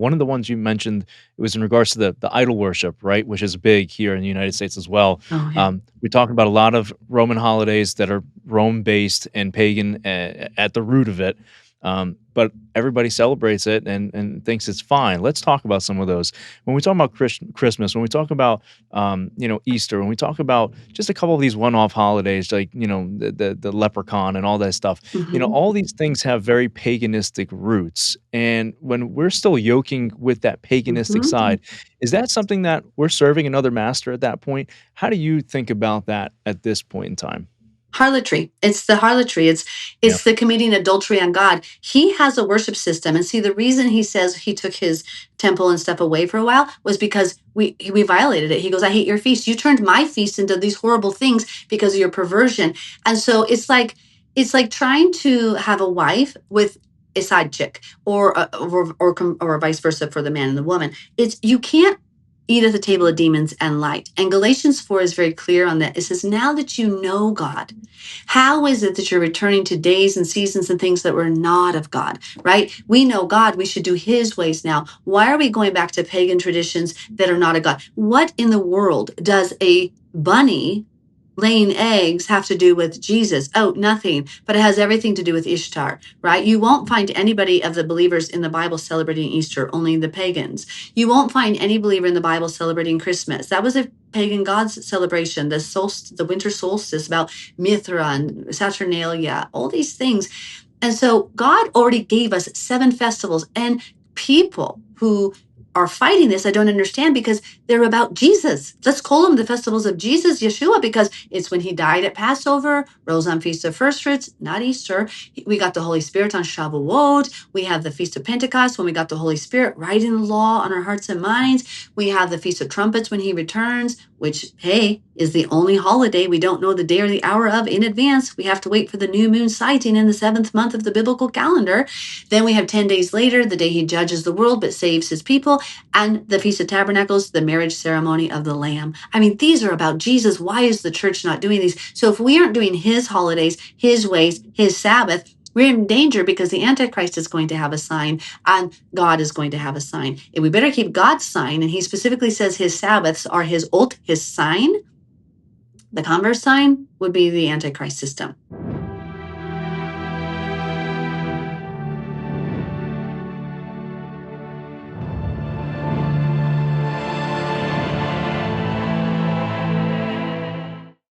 One of the ones you mentioned, it was in regards to the idol worship, right, which is big here in the United States as well. Oh, yeah. We talk about a lot of Roman holidays that are Rome-based and pagan at the root of it, but everybody celebrates it and thinks it's fine. Let's talk about some of those. When we talk about Christmas, when we talk about Easter, when we talk about just a couple of these one-off holidays, like the leprechaun and all that stuff, Mhm. all these things have very paganistic roots. And when we're still yoking with that paganistic Mhm. side, is that something that we're serving another master at that point? How do you think about that at this point in time? Harlotry. It's the harlotry. Yeah. It's the committing adultery on God. He has a worship system. And see, the reason he says he took his temple and stuff away for a while was because we violated it. He goes, I hate your feast. You turned my feast into these horrible things because of your perversion. And so it's like trying to have a wife with a side chick or vice versa for the man and the woman. It's you can't eat at the table of demons and light. And Galatians 4 is very clear on that. It says, now that you know God, how is it that you're returning to days and seasons and things that were not of God, right? We know God, we should do his ways now. Why are we going back to pagan traditions that are not of God? What in the world does a bunny laying eggs have to do with Jesus? Oh, nothing, but it has everything to do with Ishtar, right? You won't find anybody of the believers in the Bible celebrating Easter, only the pagans. You won't find any believer in the Bible celebrating Christmas. That was a pagan god's celebration, the winter solstice, about Mithra and Saturnalia, all these things. And so God already gave us 7 festivals, and people who are fighting this, I don't understand, because they're about Jesus. Let's call them the festivals of Jesus, Yeshua, because it's when he died at Passover, rose on Feast of First Fruits, not Easter. We got the Holy Spirit on Shavuot. We have the Feast of Pentecost when we got the Holy Spirit writing the law on our hearts and minds. We have the Feast of Trumpets when he returns, which, hey, is the only holiday we don't know the day or the hour of in advance. We have to wait for the new moon sighting in the 7th month of the biblical calendar. Then we have 10 days later, the day he judges the world but saves his people, and the Feast of Tabernacles, the marriage ceremony of the Lamb. I mean, these are about Jesus. Why is the church not doing these? So if we aren't doing his holidays, his ways, his Sabbath, we're in danger because the Antichrist is going to have a sign and God is going to have a sign. And we better keep God's sign. And he specifically says his Sabbaths are his sign. The converse sign would be the Antichrist system.